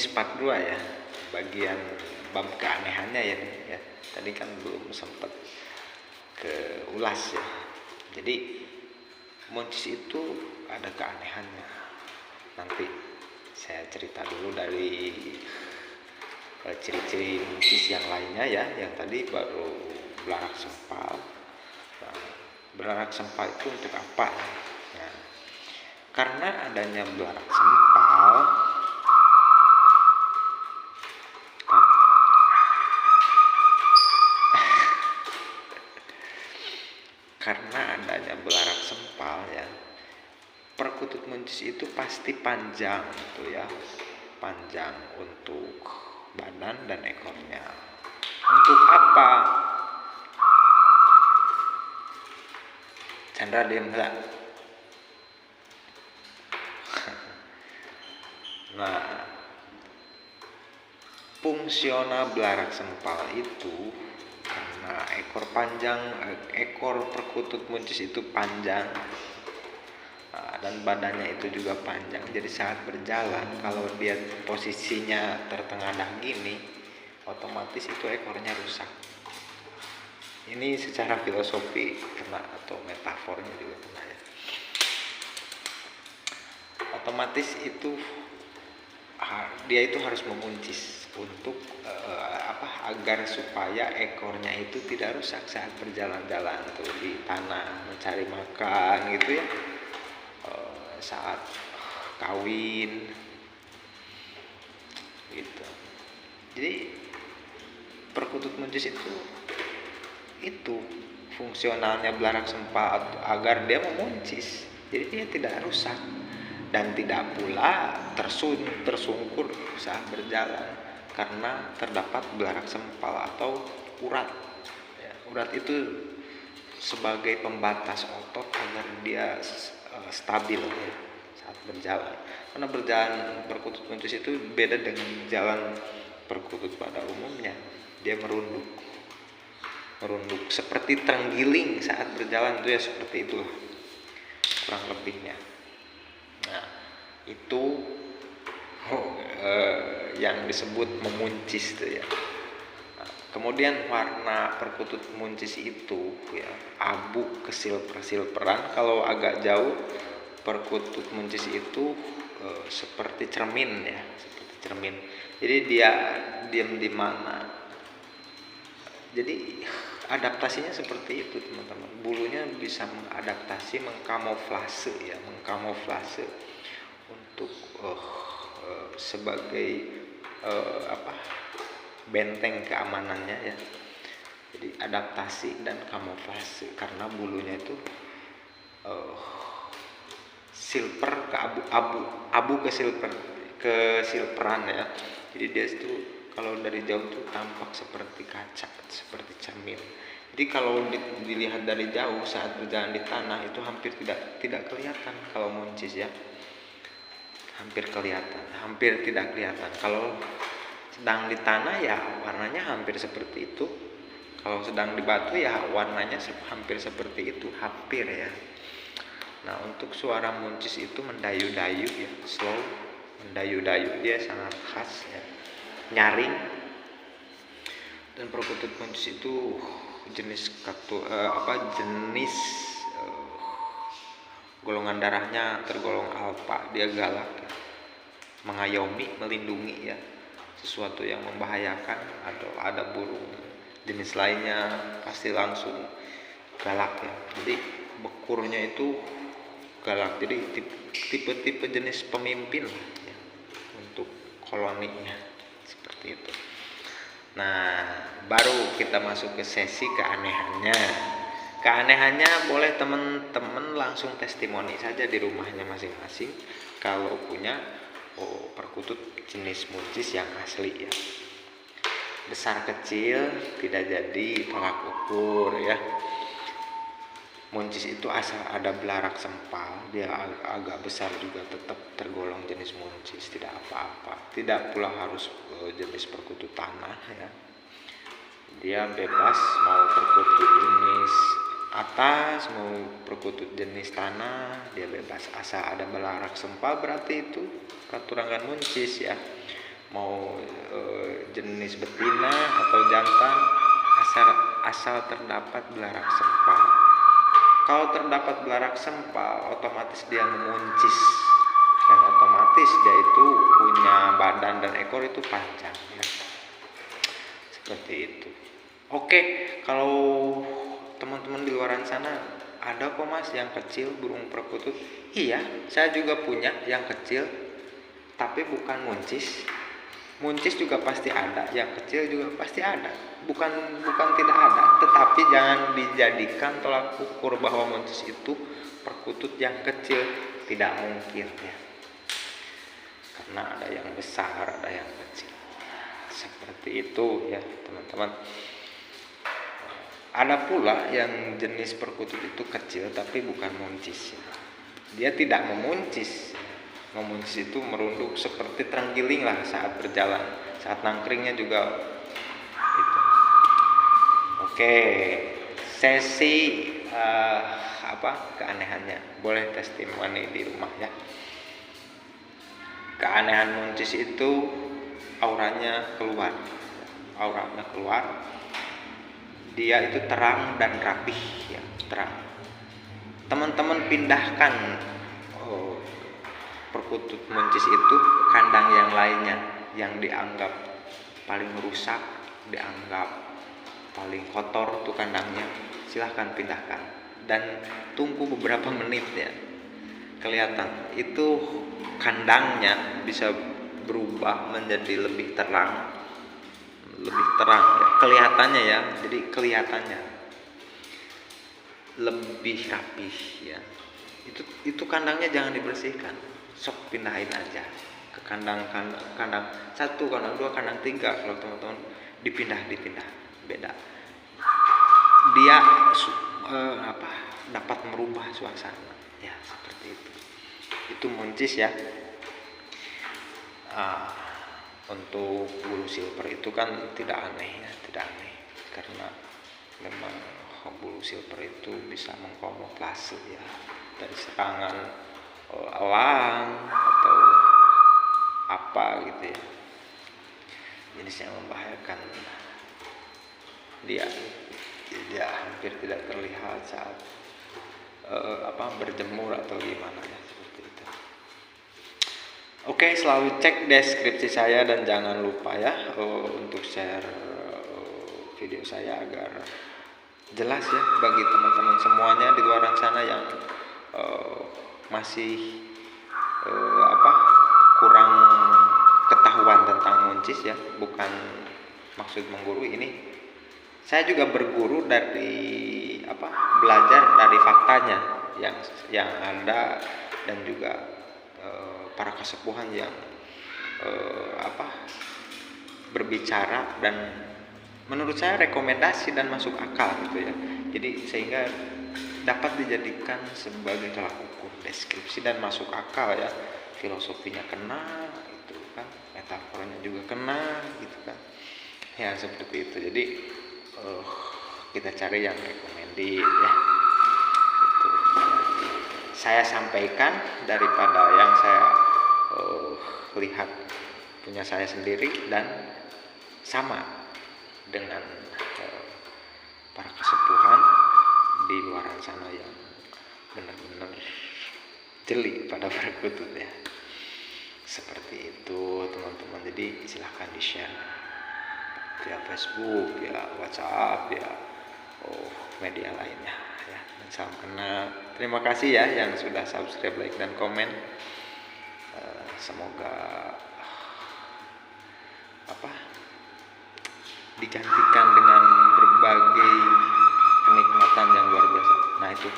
muncis part 2 ya, bagian bab keanehannya ya. Tadi kan belum sempat ke ulas ya. Jadi muncis itu ada keanehannya. Nanti saya cerita dulu dari ciri-ciri muncis yang lainnya ya. Yang tadi baru belarak sempal. Nah, belarak sempal itu untuk apa? Nah, karena adanya belarak sempal, ya, perkutut muncis itu pasti panjang gitu ya, panjang untuk badan dan ekornya. Untuk apa? Chandra diam enggak? Nah, fungsional belarak sempal itu karena ekor perkutut muncis itu panjang, dan badannya itu juga panjang. Jadi saat berjalan, kalau dia posisinya tertengadah gini, otomatis itu ekornya rusak. Ini secara filosofi kena, atau metafornya juga kena ya. Otomatis itu dia itu harus memuncis untuk agar supaya ekornya itu tidak rusak saat berjalan-jalan tuh di tanah mencari makan gitu ya, saat kawin gitu. Jadi perkutut muncis itu fungsionalnya belarak sempal agar dia memuncis, jadi dia tidak rusak dan tidak pula tersungkur saat berjalan karena terdapat belarak sempal atau urat ya. Urat itu sebagai pembatas otot agar dia stabil ya, saat berjalan. Karena berjalan perkutut muncis itu beda dengan jalan perkutut pada umumnya. Dia merunduk seperti terenggiling saat berjalan, itu ya seperti itu kurang lebihnya. Nah, itu yang disebut memuncis itu ya. Nah, kemudian warna perkutut muncis itu ya abu kesilperan. Kalau agak jauh, perkutut muncis itu seperti cermin ya, seperti cermin. Jadi dia diam di mana. Jadi adaptasinya seperti itu teman-teman. Bulunya bisa mengadaptasi, mengkamuflase untuk sebagai benteng keamanannya ya. Jadi adaptasi dan kamuflase karena bulunya itu silver ke abu ke silperan ya. Jadi dia itu kalau dari jauh tuh tampak seperti kaca, seperti cermin. Jadi kalau dilihat dari jauh saat berjalan di tanah itu hampir tidak kelihatan kalau muncis ya. Hampir tidak kelihatan. Kalau sedang di tanah ya warnanya hampir seperti itu. Kalau sedang di batu ya warnanya hampir seperti itu, hampir ya. Nah, untuk suara muncis itu mendayu-dayu ya, slow, mendayu-dayu, dia sangat khas ya. Nyaring. Dan perkutut muncis itu jenis golongan darahnya tergolong alfa. Dia galak ya, mengayomi, melindungi ya sesuatu yang membahayakan, atau ada burung jenis lainnya pasti langsung galak ya. Jadi bekurnya itu galak. Jadi tipe-tipe jenis pemimpin ya, untuk koloninya seperti itu. Nah, baru kita masuk ke sesi keanehannya. Keanehannya boleh teman-teman langsung testimoni saja di rumahnya masing-masing kalau punya perkutut jenis muncis yang asli ya. Besar kecil tidak jadi tolak ukur ya. Muncis itu asal ada belarak sempal, dia agak besar juga tetap tergolong jenis muncis, tidak apa-apa. Tidak pula harus jenis perkutut tanah ya. Dia bebas mau perkutut jenis atas, mau perkutut jenis tanah, dia bebas asal ada belarak sempal, berarti itu katurangan muncis ya. mau jenis betina atau jantan, asal terdapat belarak sempal. Kalau terdapat belarak sempal, otomatis dia memuncis, dan otomatis dia itu punya badan dan ekor itu panjang ya. Seperti itu. Oke, kalau teman-teman di luaran sana ada kok mas yang kecil burung perkutut. Iya, saya juga punya yang kecil, tapi bukan muncis. Muncis juga pasti ada, yang kecil juga pasti ada. Bukan tidak ada, tetapi jangan dijadikan tolak ukur bahwa muncis itu perkutut yang kecil. Tidak mungkin ya. Karena ada yang besar, ada yang kecil. Seperti itu ya teman-teman. Ada pula yang jenis perkutut itu kecil tapi bukan muncis. Dia tidak memuncis. Memuncis itu merunduk seperti terenggiling lah saat berjalan, saat nangkringnya juga itu. Oke, sesi keanehannya, boleh testimoni di rumah ya. Keanehan muncis itu auranya keluar, dia itu terang dan rapih ya, terang. Teman-teman pindahkan perkutut muncis itu kandang yang lainnya yang dianggap paling rusak, dianggap paling kotor tuh kandangnya, silahkan pindahkan dan tunggu beberapa menit ya, kelihatan itu kandangnya bisa berubah menjadi lebih terang ya, kelihatannya ya, jadi kelihatannya lebih rapih ya. Itu kandangnya jangan dibersihkan, sok pindahin aja ke kandang 1, kandang 2, kandang 3. Kalau teman-teman dipindah beda, dia dapat merubah suasana ya, seperti itu muncis ya. Untuk bulu silver itu kan tidak aneh karena memang bulu silver itu bisa mengkamuflase ya dari serangan elang atau apa gitu ya, jenis yang membahayakan. Dia hampir tidak terlihat saat berjemur atau gimana ya, seperti itu. Oke, selalu cek deskripsi saya dan jangan lupa ya untuk share video saya agar jelas ya bagi teman-teman semuanya di luar sana yang masih kurang ketahuan tentang muncis ya. Bukan maksud menggurui, ini saya juga berguru dari belajar dari faktanya yang ada, dan juga para kesepuhan yang berbicara dan menurut saya rekomendasi dan masuk akal gitu ya. Jadi sehingga dapat dijadikan sebagai tolak ukur, deskripsi dan masuk akal ya. Filosofinya kena gitu kan, metaforanya juga kena gitu kan. Ya seperti itu. Jadi kita cari yang recommended ya. Itu saya sampaikan daripada yang saya lihat punya saya sendiri dan sama dengan para kesepuhan di luar sana yang benar-benar jeli pada perkutut ya. Seperti itu teman-teman. Jadi silahkan di share via Facebook ya, WhatsApp ya, media lainnya ya. Dan salam kenal. Terima kasih ya yang sudah subscribe, like dan komen. Semoga digantikan dengan berbagai kenikmatan yang luar biasa. Nah itu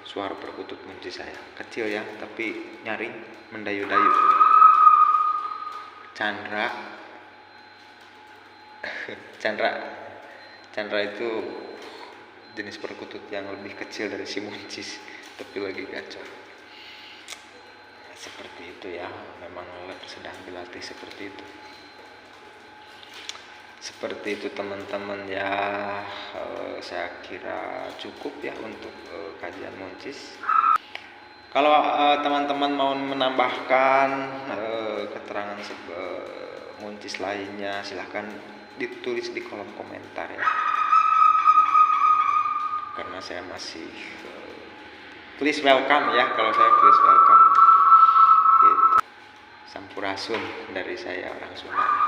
suara perkutut muncis saya, kecil ya tapi nyaring, mendayu-dayu. Chandra itu jenis perkutut yang lebih kecil dari si muncis tapi lagi gacor. Seperti itu ya, memang sedang dilatih seperti itu. Seperti itu teman-teman ya. Saya kira cukup ya untuk kajian muncis. Kalau teman-teman mau menambahkan keterangan nguncis lainnya silahkan ditulis di kolom komentar ya, karena saya masih please welcome ya, kalau saya please welcome gitu. Sampurasun dari saya orang Sunda.